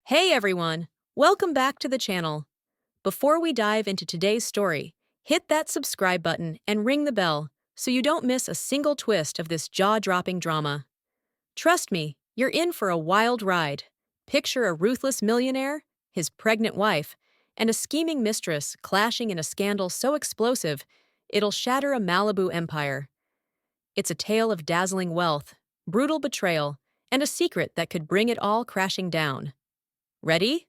Hey everyone! Welcome back to the channel. Before we dive into today's story, hit that subscribe button and ring the bell so you don't miss a single twist of this jaw-dropping drama. Trust me, you're in for a wild ride. Picture a ruthless millionaire, his pregnant wife, and a scheming mistress clashing in a scandal so explosive it'll shatter a Malibu empire. It's a tale of dazzling wealth, brutal betrayal, and a secret that could bring it all crashing down. Ready?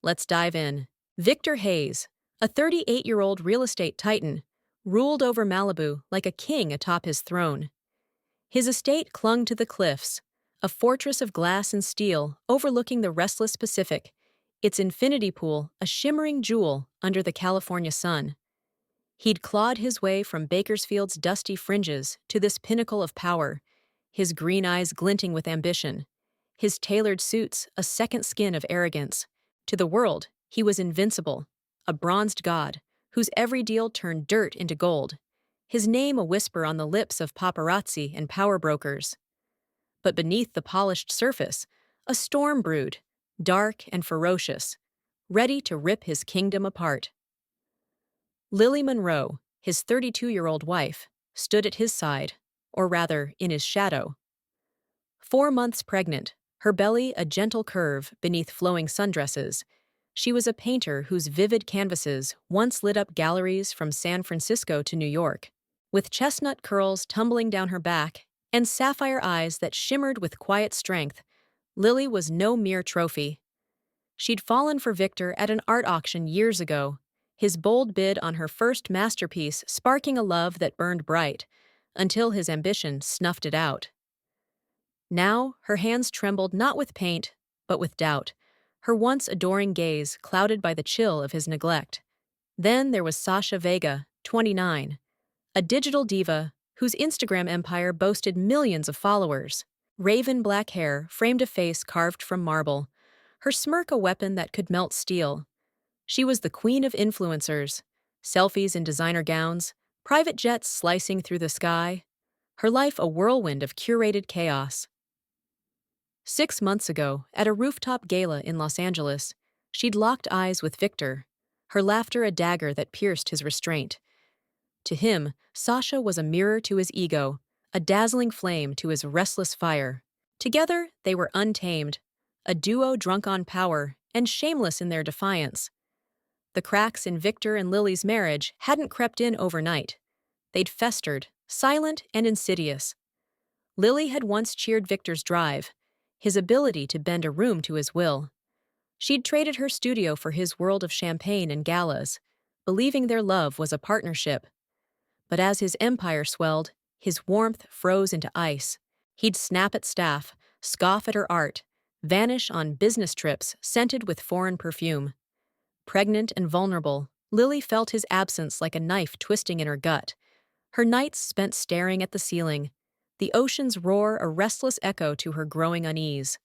Let's dive in. Victor Hayes, a 38-year-old real estate titan, ruled over Malibu like a king atop his throne. His estate clung to the cliffs, a fortress of glass and steel overlooking the restless Pacific, its infinity pool a shimmering jewel under the California sun. He'd clawed his way from Bakersfield's dusty fringes to this pinnacle of power, his green eyes glinting with ambition, his tailored suits a second skin of arrogance. To the world, he was invincible, a bronzed god, whose every deal turned dirt into gold, his name a whisper on the lips of paparazzi and power brokers. But beneath the polished surface, a storm brewed, dark and ferocious, ready to rip his kingdom apart. Lily Monroe, his 32-year-old wife, stood at his side, or rather, in his shadow. 4 months pregnant, her belly a gentle curve beneath flowing sundresses, she was a painter whose vivid canvases once lit up galleries from San Francisco to New York. With chestnut curls tumbling down her back and sapphire eyes that shimmered with quiet strength, Lily was no mere trophy. She'd fallen for Victor at an art auction years ago, his bold bid on her first masterpiece sparking a love that burned bright, until his ambition snuffed it out. Now, her hands trembled not with paint, but with doubt, her once adoring gaze clouded by the chill of his neglect. Then there was Sasha Vega, 29, a digital diva whose Instagram empire boasted millions of followers. Raven black hair framed a face carved from marble, her smirk a weapon that could melt steel. She was the queen of influencers, selfies in designer gowns, private jets slicing through the sky, her life a whirlwind of curated chaos. 6 months ago, at a rooftop gala in Los Angeles, she'd locked eyes with Victor, her laughter a dagger that pierced his restraint. To him, Sasha was a mirror to his ego, a dazzling flame to his restless fire. Together, they were untamed, a duo drunk on power and shameless in their defiance. The cracks in Victor and Lily's marriage hadn't crept in overnight. They'd festered, silent and insidious. Lily had once cheered Victor's drive, his ability to bend a room to his will. She'd traded her studio for his world of champagne and galas, believing their love was a partnership. But as his empire swelled, his warmth froze into ice. He'd snap at staff, scoff at her art, vanish on business trips scented with foreign perfume. Pregnant and vulnerable, Lily felt his absence like a knife twisting in her gut. Her nights spent staring at the ceiling, the ocean's roar a restless echo to her growing unease.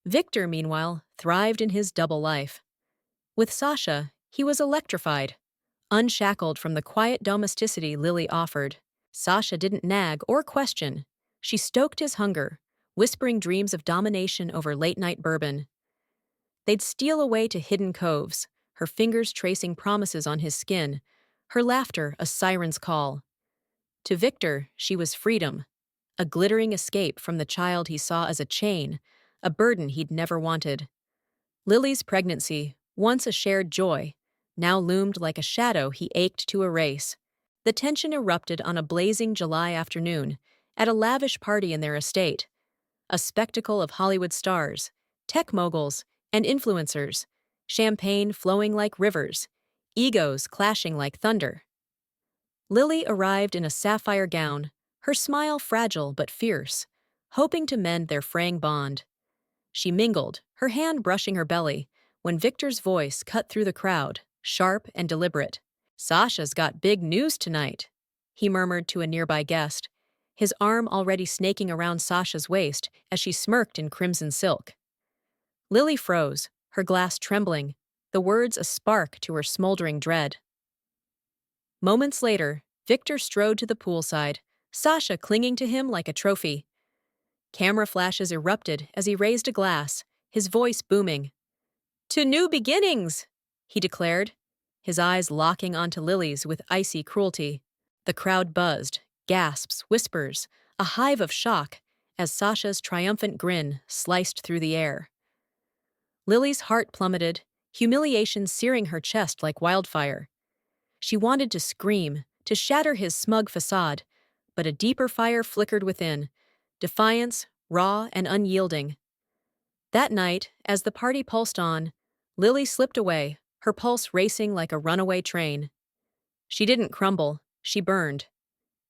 Victor, meanwhile, thrived in his double life. With Sasha, he was electrified, unshackled from the quiet domesticity Lily offered. Sasha didn't nag or question. She stoked his hunger, whispering dreams of domination over late-night bourbon. They'd steal away to hidden coves, her fingers tracing promises on his skin, her laughter a siren's call. To Victor, she was freedom, a glittering escape from the child he saw as a chain, a burden he'd never wanted. Lily's pregnancy, once a shared joy, now loomed like a shadow he ached to erase. The tension erupted on a blazing July afternoon, at a lavish party in their estate, a spectacle of Hollywood stars, tech moguls, and influencers, champagne flowing like rivers, egos clashing like thunder. Lily arrived in a sapphire gown, her smile fragile but fierce, hoping to mend their fraying bond. She mingled, her hand brushing her belly, when Victor's voice cut through the crowd, sharp and deliberate. "Sasha's got big news tonight," he murmured to a nearby guest, his arm already snaking around Sasha's waist as she smirked in crimson silk. Lily froze, her glass trembling, the words a spark to her smoldering dread. Moments later, Victor strode to the poolside, Sasha clinging to him like a trophy. Camera flashes erupted as he raised a glass, his voice booming. To new beginnings, he declared, his eyes locking onto Lily's with icy cruelty. The crowd buzzed, gasps, whispers, a hive of shock as Sasha's triumphant grin sliced through the air. Lily's heart plummeted, humiliation searing her chest like wildfire. She wanted to scream, to shatter his smug facade, but a deeper fire flickered within, defiance, raw and unyielding. That night, as the party pulsed on, Lily slipped away, her pulse racing like a runaway train. She didn't crumble, she burned.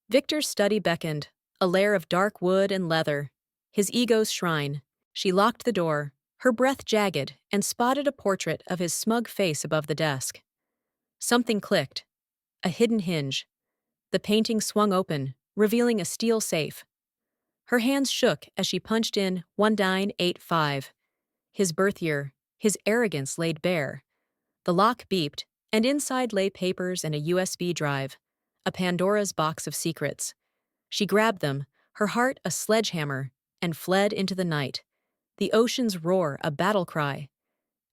Victor's study beckoned, a lair of dark wood and leather, his ego's shrine. She locked the door, her breath jagged, and spotted a portrait of his smug face above the desk. Something clicked. A hidden hinge. The painting swung open, revealing a steel safe. Her hands shook as she punched in 1985. His birth year, his arrogance laid bare. The lock beeped, and inside lay papers and a USB drive, a Pandora's box of secrets. She grabbed them, her heart a sledgehammer, and fled into the night. The ocean's roar a battle cry.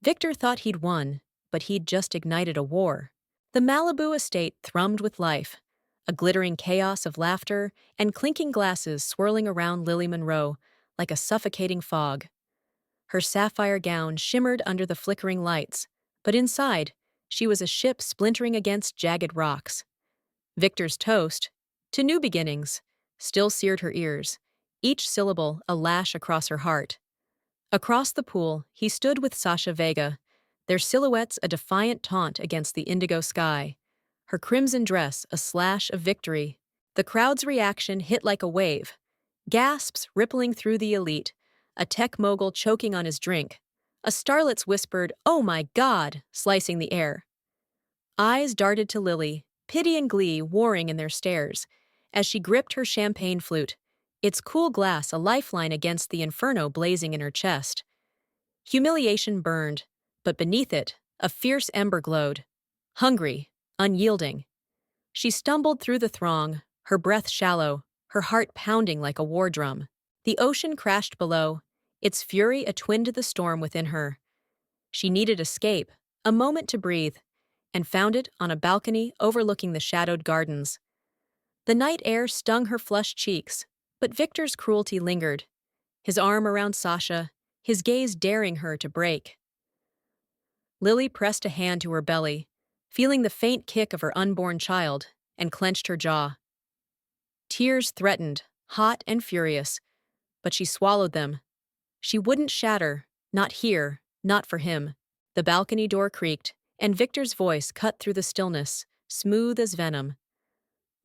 Victor thought he'd won, but he'd just ignited a war. The Malibu estate thrummed with life, a glittering chaos of laughter and clinking glasses swirling around Lily Monroe like a suffocating fog. Her sapphire gown shimmered under the flickering lights, but inside, she was a ship splintering against jagged rocks. Victor's toast, to new beginnings, still seared her ears, each syllable a lash across her heart. Across the pool, he stood with Sasha Vega, their silhouettes a defiant taunt against the indigo sky, her crimson dress a slash of victory. The crowd's reaction hit like a wave, gasps rippling through the elite, a tech mogul choking on his drink, a starlet's whispered, "Oh my God," slicing the air. Eyes darted to Lily, pity and glee warring in their stares, as she gripped her champagne flute, its cool glass a lifeline against the inferno blazing in her chest. Humiliation burned, but beneath it, a fierce ember glowed. Hungry, unyielding. She stumbled through the throng, her breath shallow, her heart pounding like a war drum. The ocean crashed below, its fury atwin to the storm within her. She needed escape, a moment to breathe, and found it on a balcony overlooking the shadowed gardens. The night air stung her flushed cheeks, but Victor's cruelty lingered, his arm around Sasha, his gaze daring her to break. Lily pressed a hand to her belly, feeling the faint kick of her unborn child, and clenched her jaw. Tears threatened, hot and furious, but she swallowed them. She wouldn't shatter, not here, not for him. The balcony door creaked, and Victor's voice cut through the stillness, smooth as venom.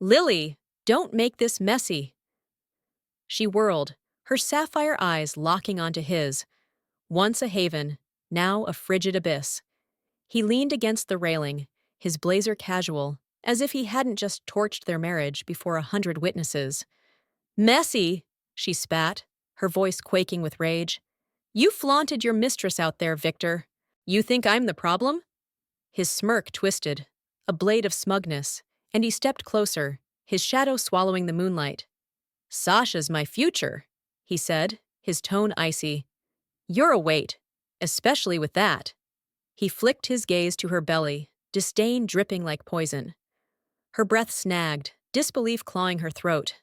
"Lily, don't make this messy." She whirled, her sapphire eyes locking onto his. Once a haven, now a frigid abyss. He leaned against the railing, his blazer casual, as if he hadn't just torched their marriage before 100 witnesses. "Messy," she spat, her voice quaking with rage. "You flaunted your mistress out there, Victor. You think I'm the problem?" His smirk twisted, a blade of smugness, and he stepped closer, his shadow swallowing the moonlight. "Sasha's my future," he said, his tone icy. "You're a weight, especially with that." He flicked his gaze to her belly, disdain dripping like poison. Her breath snagged, disbelief clawing her throat.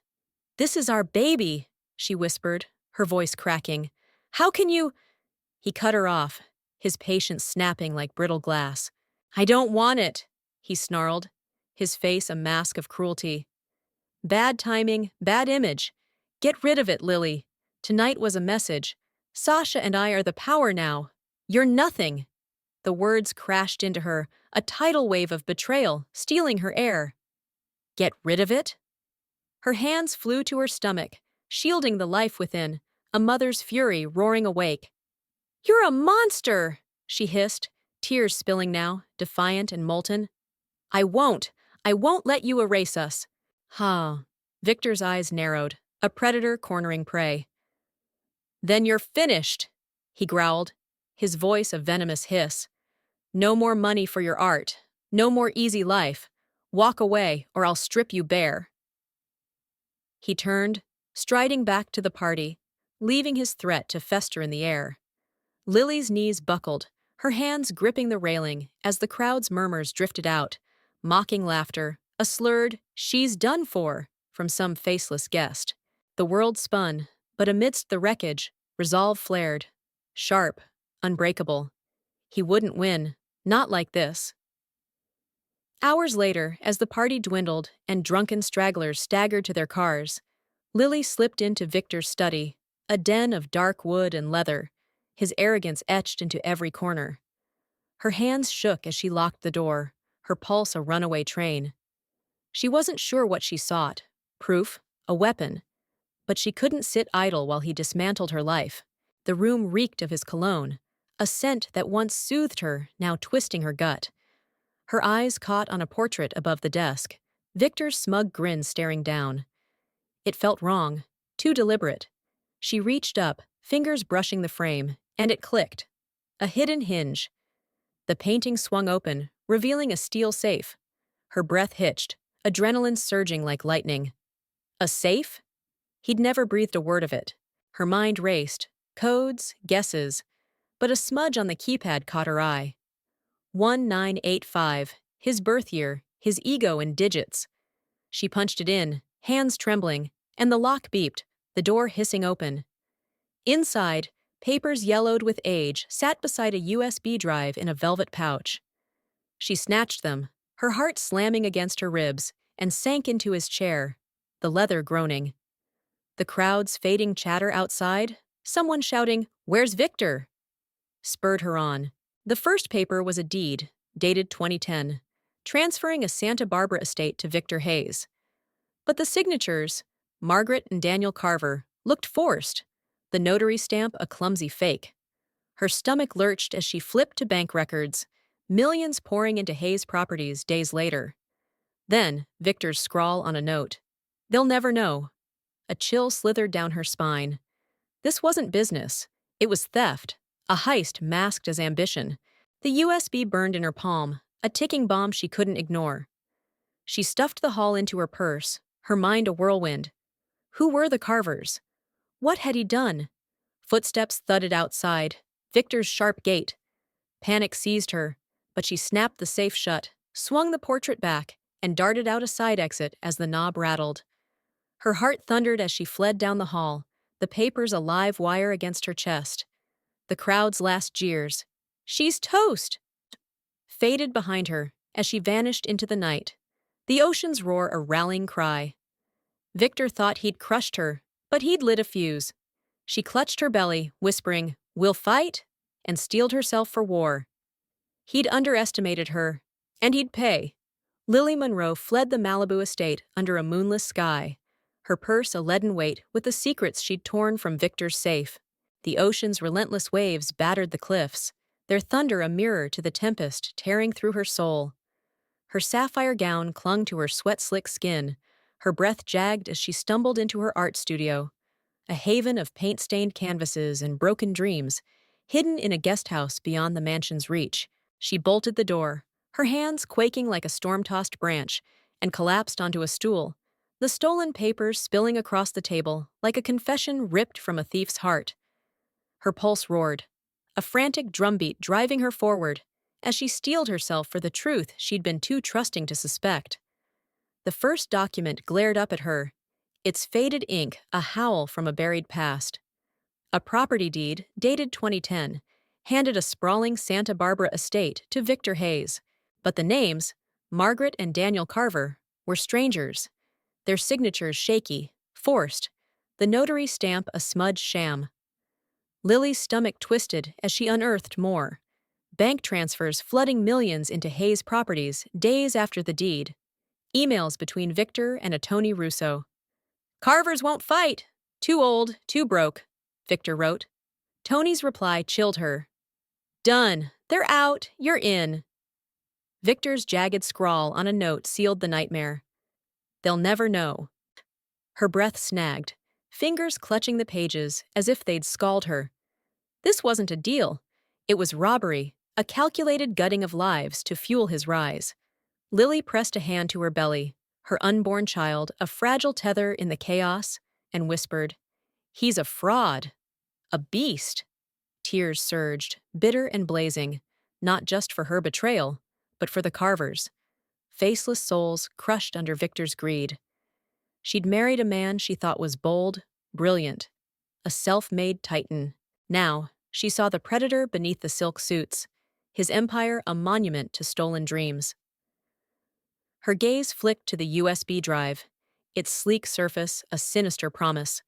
"This is our baby," she whispered, her voice cracking. "How can you—" He cut her off, his patience snapping like brittle glass. "I don't want it," he snarled, his face a mask of cruelty. "Bad timing, bad image. Get rid of it, Lily. Tonight was a message. Sasha and I are the power now. You're nothing." The words crashed into her, a tidal wave of betrayal, stealing her air. Get rid of it? Her hands flew to her stomach, shielding the life within, a mother's fury roaring awake. "You're a monster!" she hissed, tears spilling now, defiant and molten. I won't let you erase us." Ha. Victor's eyes narrowed, a predator cornering prey. "Then you're finished," he growled, his voice a venomous hiss. "No more money for your art. No more easy life. Walk away, or I'll strip you bare." He turned, striding back to the party, leaving his threat to fester in the air. Lily's knees buckled, her hands gripping the railing as the crowd's murmurs drifted out, mocking laughter, a slurred, "She's done for," from some faceless guest. The world spun, but amidst the wreckage, resolve flared. Sharp, unbreakable. He wouldn't win, not like this. Hours later, as the party dwindled and drunken stragglers staggered to their cars, Lily slipped into Victor's study, a den of dark wood and leather, his arrogance etched into every corner. Her hands shook as she locked the door, her pulse a runaway train. She wasn't sure what she sought, proof, a weapon, but she couldn't sit idle while he dismantled her life. The room reeked of his cologne, a scent that once soothed her, now twisting her gut. Her eyes caught on a portrait above the desk, Victor's smug grin staring down. It felt wrong, too deliberate. She reached up, fingers brushing the frame, and it clicked. A hidden hinge. The painting swung open, revealing a steel safe. Her breath hitched, adrenaline surging like lightning. A safe? He'd never breathed a word of it. Her mind raced, codes, guesses, but a smudge on the keypad caught her eye. 1985, his birth year, his ego in digits. She punched it in, hands trembling, and the lock beeped, the door hissing open. Inside, papers yellowed with age sat beside a USB drive in a velvet pouch. She snatched them, her heart slamming against her ribs, and sank into his chair, the leather groaning. The crowd's fading chatter outside, someone shouting, "Where's Victor?" spurred her on. The first paper was a deed, dated 2010, transferring a Santa Barbara estate to Victor Hayes. But the signatures, Margaret and Daniel Carver, looked forced, the notary stamp a clumsy fake. Her stomach lurched as she flipped to bank records, millions pouring into Hayes Properties days later. Then, Victor's scrawl on a note. "They'll never know." A chill slithered down her spine. This wasn't business. It was theft, a heist masked as ambition. The USB burned in her palm, a ticking bomb she couldn't ignore. She stuffed the haul into her purse, her mind a whirlwind. Who were the Carvers? What had he done? Footsteps thudded outside, Victor's sharp gait. Panic seized her, but she snapped the safe shut, swung the portrait back, and darted out a side exit as the knob rattled. Her heart thundered as she fled down the hall, the papers a live wire against her chest. The crowd's last jeers, "She's toast!" faded behind her as she vanished into the night. The ocean's roar a rallying cry. Victor thought he'd crushed her, but he'd lit a fuse. She clutched her belly, whispering, "We'll fight," and steeled herself for war. He'd underestimated her, and he'd pay. Lily Monroe fled the Malibu estate under a moonless sky, her purse a leaden weight with the secrets she'd torn from Victor's safe. The ocean's relentless waves battered the cliffs, their thunder a mirror to the tempest tearing through her soul. Her sapphire gown clung to her sweat-slick skin, her breath jagged as she stumbled into her art studio, a haven of paint-stained canvases and broken dreams, hidden in a guest house beyond the mansion's reach. She bolted the door, her hands quaking like a storm-tossed branch, and collapsed onto a stool, the stolen papers spilling across the table like a confession ripped from a thief's heart. Her pulse roared, a frantic drumbeat driving her forward, as she steeled herself for the truth she'd been too trusting to suspect. The first document glared up at her, its faded ink a howl from a buried past. A property deed, dated 2010, handed a sprawling Santa Barbara estate to Victor Hayes, but the names, Margaret and Daniel Carver, were strangers, their signatures shaky, forced, the notary stamp a smudged sham. Lily's stomach twisted as she unearthed more. Bank transfers flooding millions into Hayes Properties days after the deed. Emails between Victor and a Tony Russo. "Carvers won't fight. Too old, too broke," Victor wrote. Tony's reply chilled her. "Done. They're out. You're in." Victor's jagged scrawl on a note sealed the nightmare. "They'll never know." Her breath snagged, fingers clutching the pages as if they'd scald her. This wasn't a deal. It was robbery, a calculated gutting of lives to fuel his rise. Lily pressed a hand to her belly, her unborn child a fragile tether in the chaos, and whispered, "He's a fraud. A beast." Tears surged, bitter and blazing. not just for her betrayal, but for the Carvers, faceless souls crushed under Victor's greed. She'd married a man she thought was bold, brilliant, a self-made titan. Now, she saw the predator beneath the silk suits, his empire a monument to stolen dreams. Her gaze flicked to the USB drive, its sleek surface a sinister promise.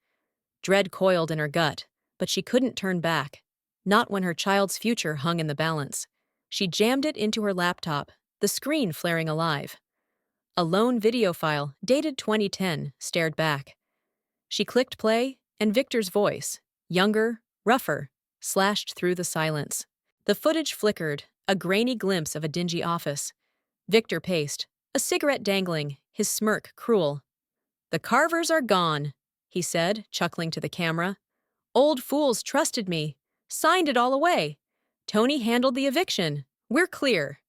Dread coiled in her gut, but she couldn't turn back, not when her child's future hung in the balance. She jammed it into her laptop, the screen flaring alive. A lone video file, dated 2010, stared back. She clicked play, and Victor's voice, younger, rougher, slashed through the silence. The footage flickered, a grainy glimpse of a dingy office. Victor paced, a cigarette dangling, his smirk cruel. "The Carvers are gone," he said, chuckling to the camera. "Old fools trusted me. Signed it all away. Tony handled the eviction. We're clear."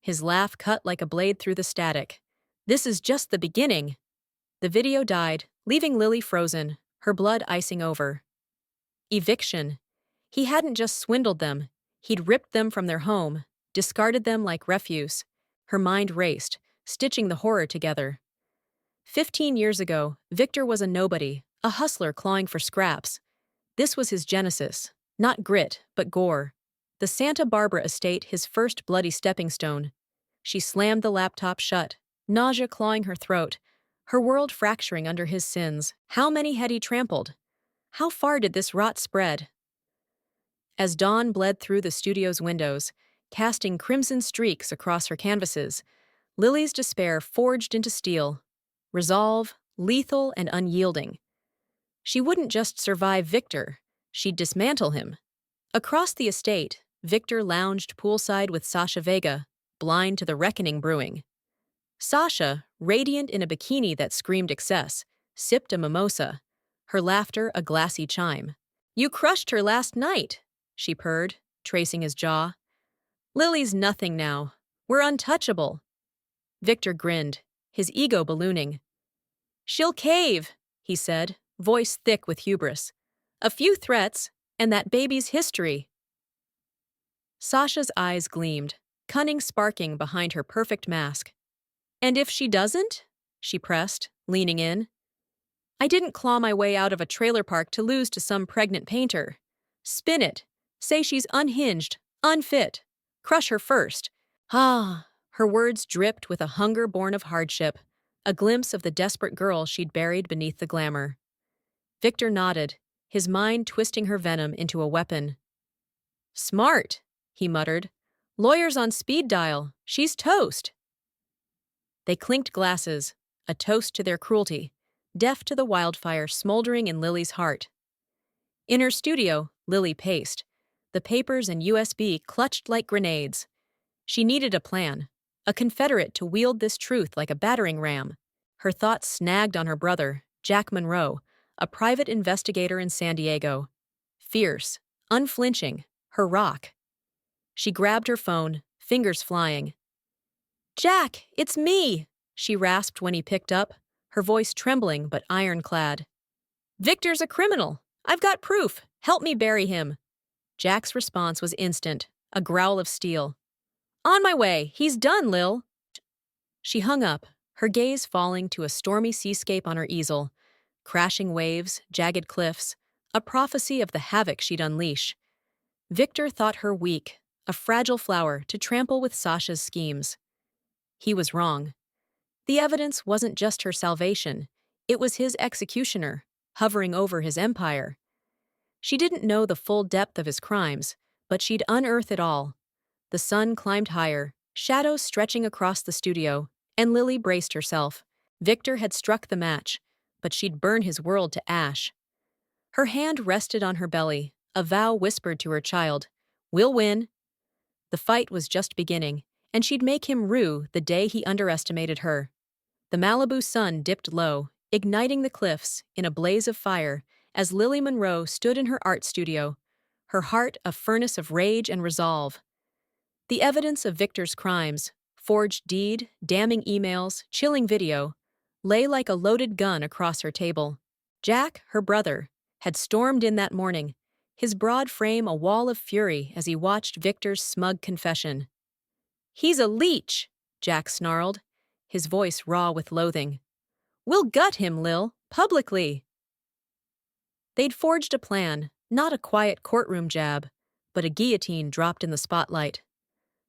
His laugh cut like a blade through the static. "This is just the beginning." The video died, leaving Lily frozen, her blood icing over. Eviction. He hadn't just swindled them. He'd ripped them from their home, discarded them like refuse. Her mind raced, stitching the horror together. 15 years ago, Victor was a nobody, a hustler clawing for scraps. This was his genesis, not grit, but gore. The Santa Barbara estate his first bloody stepping stone. She slammed the laptop shut, nausea clawing her throat, her world fracturing under his sins. How many had he trampled? How far did this rot spread? As dawn bled through the studio's windows, casting crimson streaks across her canvases, Lily's despair forged into steel. Resolve, lethal and unyielding. She wouldn't just survive Victor, she'd dismantle him. Across the estate, Victor lounged poolside with Sasha Vega, blind to the reckoning brewing. Sasha, radiant in a bikini that screamed excess, sipped a mimosa, her laughter a glassy chime. "You crushed her last night," she purred, tracing his jaw. "Lily's nothing now. We're untouchable." Victor grinned, his ego ballooning. "She'll cave," he said, voice thick with hubris. "A few threats, and that baby's history." Sasha's eyes gleamed, cunning sparking behind her perfect mask. "And if she doesn't?" she pressed, leaning in. "I didn't claw my way out of a trailer park to lose to some pregnant painter. Spin it. Say she's unhinged, unfit. Crush her first." Ah, her words dripped with a hunger born of hardship, a glimpse of the desperate girl she'd buried beneath the glamour. Victor nodded, his mind twisting her venom into a weapon. "Smart," he muttered. "Lawyers on speed dial. She's toast." They clinked glasses, a toast to their cruelty, deaf to the wildfire smoldering in Lily's heart. In her studio, Lily paced, the papers and USB clutched like grenades. She needed a plan, a confederate to wield this truth like a battering ram. Her thoughts snagged on her brother, Jack Monroe, a private investigator in San Diego. Fierce, unflinching, her rock. She grabbed her phone, fingers flying. "Jack, it's me," she rasped when he picked up, her voice trembling but ironclad. "Victor's a criminal. I've got proof. Help me bury him." Jack's response was instant, a growl of steel. "On my way. He's done, Lil." She hung up, her gaze falling to a stormy seascape on her easel. Crashing waves, jagged cliffs, a prophecy of the havoc she'd unleash. Victor thought her weak, a fragile flower to trample with Sasha's schemes. He was wrong. The evidence wasn't just her salvation, it was his executioner, hovering over his empire. She didn't know the full depth of his crimes, but she'd unearth it all. The sun climbed higher, shadows stretching across the studio, and Lily braced herself. Victor had struck the match, but she'd burn his world to ash. Her hand rested on her belly, a vow whispered to her child. "We'll win." The fight was just beginning, and she'd make him rue the day he underestimated her. The Malibu sun dipped low, igniting the cliffs in a blaze of fire as Lily Monroe stood in her art studio, her heart a furnace of rage and resolve. The evidence of Victor's crimes, forged deed, damning emails, chilling video, lay like a loaded gun across her table. Jack, her brother, had stormed in that morning, his broad frame a wall of fury as he watched Victor's smug confession. "He's a leech," Jack snarled, his voice raw with loathing. "We'll gut him, Lil, publicly." They'd forged a plan, not a quiet courtroom jab, but a guillotine dropped in the spotlight.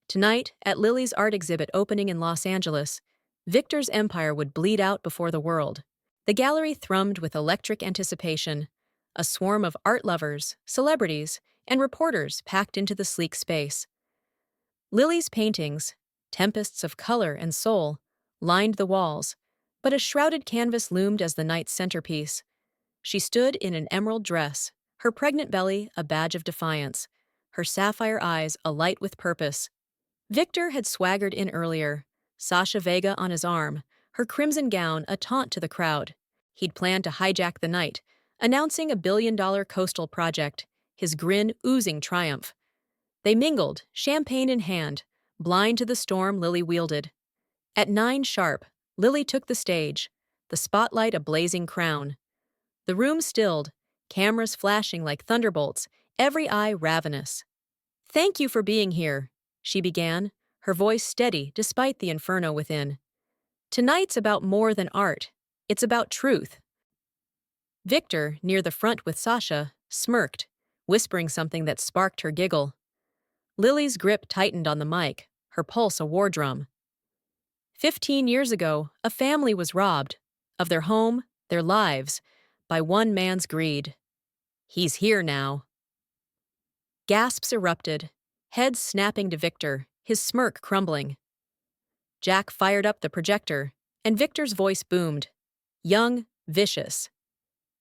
Tonight, at Lily's art exhibit opening in Los Angeles, Victor's empire would bleed out before the world. The gallery thrummed with electric anticipation. A swarm of art lovers, celebrities, and reporters packed into the sleek space. Lily's paintings, tempests of color and soul, lined the walls, but a shrouded canvas loomed as the night's centerpiece. She stood in an emerald dress, her pregnant belly a badge of defiance, her sapphire eyes alight with purpose. Victor had swaggered in earlier, Sasha Vega on his arm, her crimson gown a taunt to the crowd. He'd planned to hijack the night, announcing a billion-dollar coastal project, his grin oozing triumph. They mingled, champagne in hand, blind to the storm Lily wielded. At 9 sharp, Lily took the stage, the spotlight a blazing crown. The room stilled, cameras flashing like thunderbolts, every eye ravenous. "Thank you for being here," she began, her voice steady despite the inferno within. "Tonight's about more than art. It's about truth." Victor, near the front with Sasha, smirked, whispering something that sparked her giggle. Lily's grip tightened on the mic, her pulse a war drum. 15 years ago, a family was robbed of their home, their lives, by one man's greed. He's here now. Gasps erupted, heads snapping to Victor, his smirk crumbling. Jack fired up the projector, and Victor's voice boomed. Young, vicious.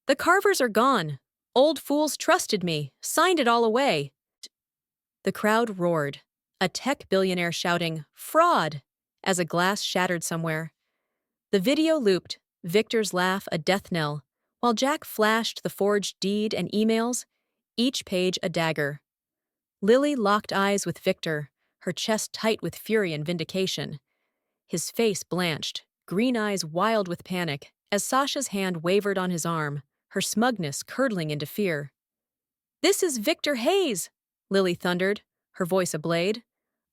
"The Carvers are gone. Old fools trusted me, signed it all away." The crowd roared, a tech billionaire shouting, "Fraud!" as a glass shattered somewhere. The video looped, Victor's laugh a death knell, while Jack flashed the forged deed and emails, each page a dagger. Lily locked eyes with Victor, her chest tight with fury and vindication. His face blanched, green eyes wild with panic, as Sasha's hand wavered on his arm, her smugness curdling into fear. "This is Victor Hayes," Lily thundered, her voice a blade.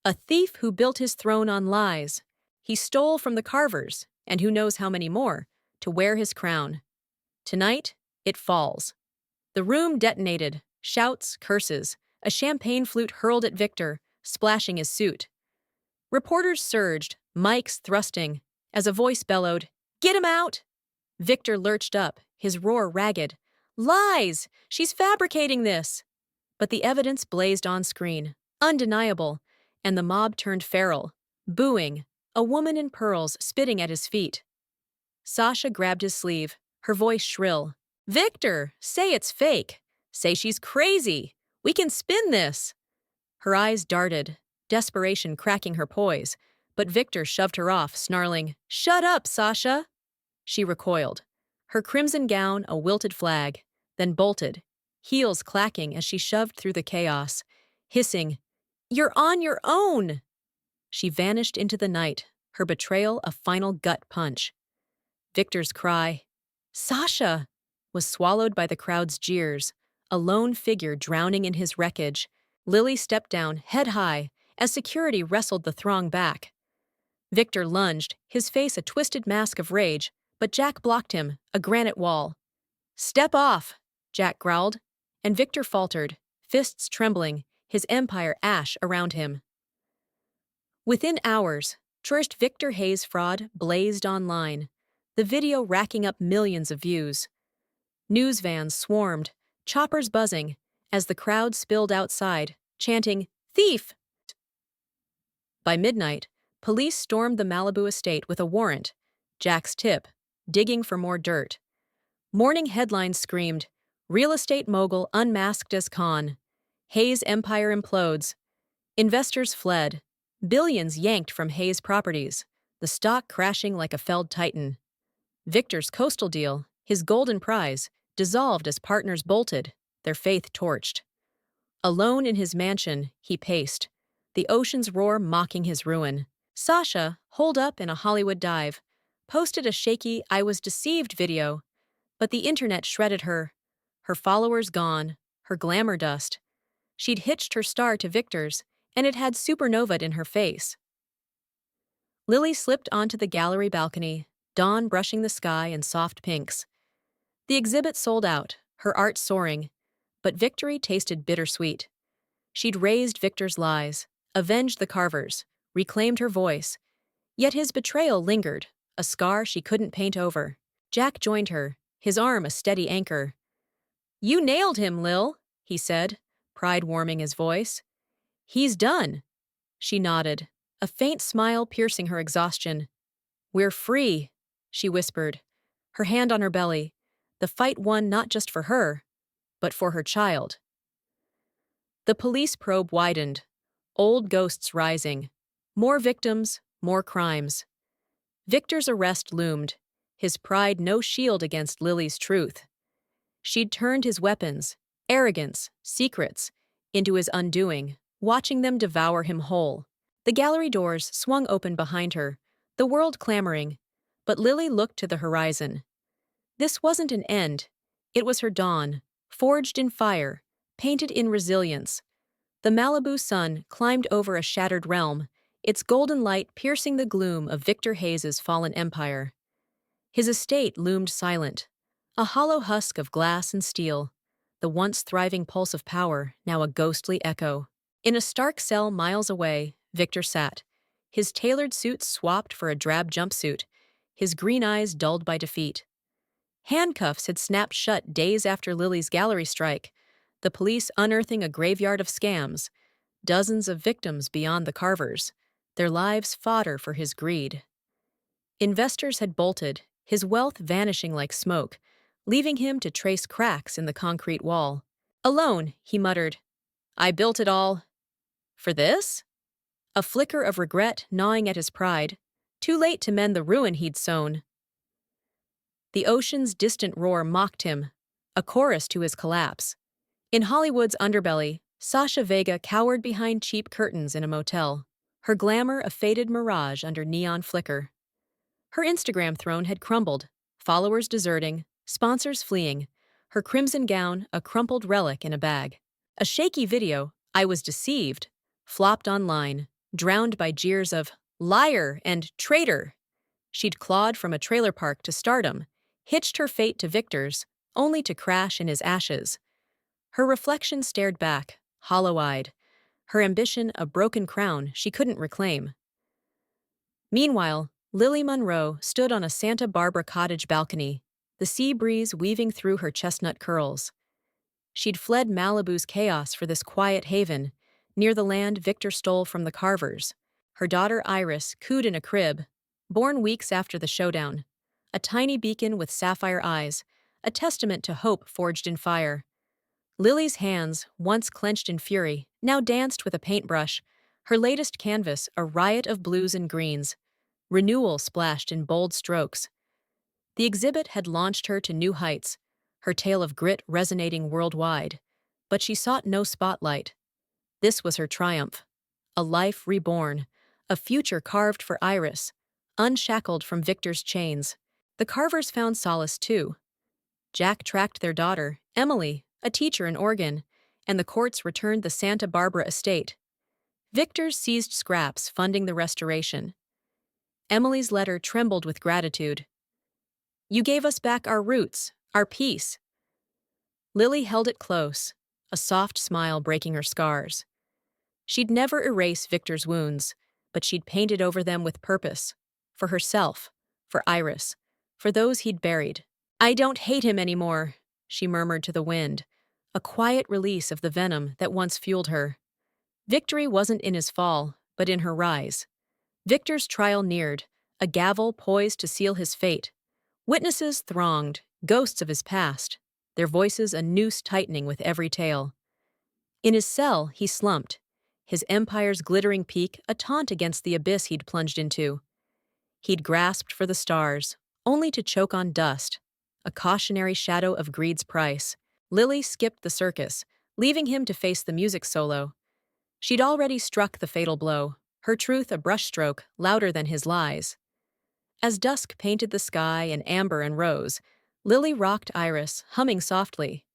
"A thief who built his throne on lies. He stole from the Carvers, and who knows how many more, to wear his crown. Tonight, it falls." The room detonated, shouts, curses, a champagne flute hurled at Victor, splashing his suit. Reporters surged, mics thrusting, as a voice bellowed, "Get him out!" Victor lurched up, his roar ragged. "Lies! She's fabricating this!" But the evidence blazed on screen, undeniable, and the mob turned feral, booing, a woman in pearls spitting at his feet. Sasha grabbed his sleeve, her voice shrill. "Victor, say it's fake. Say she's crazy. We can spin this." Her eyes darted, desperation cracking her poise, but Victor shoved her off, snarling, "Shut up, Sasha!" She recoiled, her crimson gown a wilted flag, then bolted, heels clacking as she shoved through the chaos, hissing, "You're on your own!" She vanished into the night, her betrayal a final gut punch. Victor's cry, "Sasha!" was swallowed by the crowd's jeers, a lone figure drowning in his wreckage. Lily stepped down, head high, as security wrestled the throng back. Victor lunged, his face a twisted mask of rage, but Jack blocked him, a granite wall. "Step off!" Jack growled, and Victor faltered, fists trembling, his empire ash around him. Within hours, first Victor Hayes' fraud blazed online, the video racking up millions of views. News vans swarmed, choppers buzzing, as the crowd spilled outside, chanting, "Thief!" By midnight, police stormed the Malibu estate with a warrant, Jack's tip, digging for more dirt. Morning headlines screamed, "Real estate mogul unmasked as con. Hayes' empire implodes." Investors fled, billions yanked from Hayes' properties, the stock crashing like a felled titan. Victor's coastal deal, his golden prize, dissolved as partners bolted, their faith torched. Alone in his mansion, he paced, the ocean's roar mocking his ruin. Sasha, holed up in a Hollywood dive, posted a shaky "I was deceived" video, but the internet shredded her. Her followers gone, her glamour dust. She'd hitched her star to Victor's, and it had supernovaed in her face. Lily slipped onto the gallery balcony, dawn brushing the sky in soft pinks. The exhibit sold out, her art soaring, but victory tasted bittersweet. She'd raised Victor's lies, avenged the carvers, reclaimed her voice, yet his betrayal lingered, a scar she couldn't paint over. Jack joined her, his arm a steady anchor. "You nailed him, Lil," he said, pride warming his voice. "He's done." She nodded, a faint smile piercing her exhaustion. "We're free," she whispered, her hand on her belly, the fight won not just for her, but for her child. The police probe widened, old ghosts rising. More victims, more crimes. Victor's arrest loomed, his pride no shield against Lily's truth. She'd turned his weapons, arrogance, secrets, into his undoing, watching them devour him whole. The gallery doors swung open behind her, the world clamoring, but Lily looked to the horizon. This wasn't an end, it was her dawn, forged in fire, painted in resilience. The Malibu sun climbed over a shattered realm, its golden light piercing the gloom of Victor Hayes's fallen empire. His estate loomed silent, a hollow husk of glass and steel, the once thriving pulse of power now a ghostly echo. In a stark cell miles away, Victor sat, his tailored suit swapped for a drab jumpsuit, his green eyes dulled by defeat. Handcuffs had snapped shut days after Lily's gallery strike, the police unearthing a graveyard of scams, dozens of victims beyond the carvers, their lives fodder for his greed. Investors had bolted, his wealth vanishing like smoke, leaving him to trace cracks in the concrete wall. Alone, he muttered, "I built it all. For this?" A flicker of regret gnawing at his pride, too late to mend the ruin he'd sown. The ocean's distant roar mocked him, a chorus to his collapse. In Hollywood's underbelly, Sasha Vega cowered behind cheap curtains in a motel, her glamour a faded mirage under neon flicker. Her Instagram throne had crumbled, followers deserting, sponsors fleeing, her crimson gown a crumpled relic in a bag. A shaky video, "I was deceived," flopped online, drowned by jeers of "liar" and "traitor." She'd clawed from a trailer park to stardom, hitched her fate to Victor's, only to crash in his ashes. Her reflection stared back, hollow-eyed, her ambition a broken crown she couldn't reclaim. Meanwhile, Lily Monroe stood on a Santa Barbara cottage balcony, the sea breeze weaving through her chestnut curls. She'd fled Malibu's chaos for this quiet haven, near the land Victor stole from the carvers. Her daughter Iris cooed in a crib, born weeks after the showdown, a tiny beacon with sapphire eyes, a testament to hope forged in fire. Lily's hands, once clenched in fury, now danced with a paintbrush, her latest canvas a riot of blues and greens, renewal splashed in bold strokes. The exhibit had launched her to new heights, her tale of grit resonating worldwide, but she sought no spotlight. This was her triumph, a life reborn, a future carved for Iris, unshackled from Victor's chains. The carvers found solace too. Jack tracked their daughter, Emily, a teacher in Oregon, and the courts returned the Santa Barbara estate. Victor's seized scraps funding the restoration. Emily's letter trembled with gratitude. "You gave us back our roots, our peace." Lily held it close, a soft smile breaking her scars. She'd never erase Victor's wounds, but she'd painted over them with purpose. For herself, for Iris, for those he'd buried. "I don't hate him anymore," she murmured to the wind, a quiet release of the venom that once fueled her. Victory wasn't in his fall, but in her rise. Victor's trial neared, a gavel poised to seal his fate. Witnesses thronged, ghosts of his past, their voices a noose tightening with every tale. In his cell, he slumped, his empire's glittering peak a taunt against the abyss he'd plunged into. He'd grasped for the stars, only to choke on dust, a cautionary shadow of greed's price. Lily skipped the circus, leaving him to face the music solo. She'd already struck the fatal blow, her truth a brushstroke louder than his lies. As dusk painted the sky in amber and rose, Lily rocked Iris, humming softly.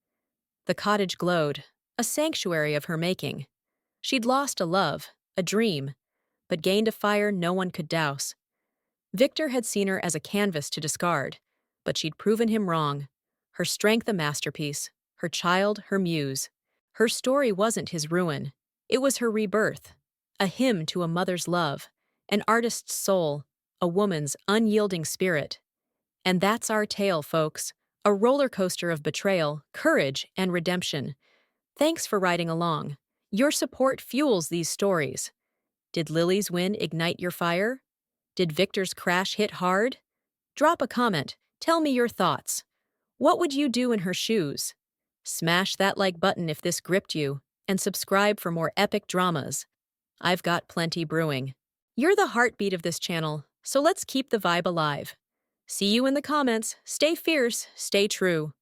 The cottage glowed, a sanctuary of her making. She'd lost a love, a dream, but gained a fire no one could douse. Victor had seen her as a canvas to discard, but she'd proven him wrong. Her strength a masterpiece, her child her muse. Her story wasn't his ruin, it was her rebirth. A hymn to a mother's love, an artist's soul, a woman's unyielding spirit. And that's our tale, folks. A roller coaster of betrayal, courage, and redemption. Thanks for riding along. Your support fuels these stories. Did Lily's win ignite your fire? Did Victor's crash hit hard? Drop a comment, tell me your thoughts. What would you do in her shoes? Smash that like button if this gripped you, and subscribe for more epic dramas. I've got plenty brewing. You're the heartbeat of this channel, so let's keep the vibe alive. See you in the comments. Stay fierce, stay true.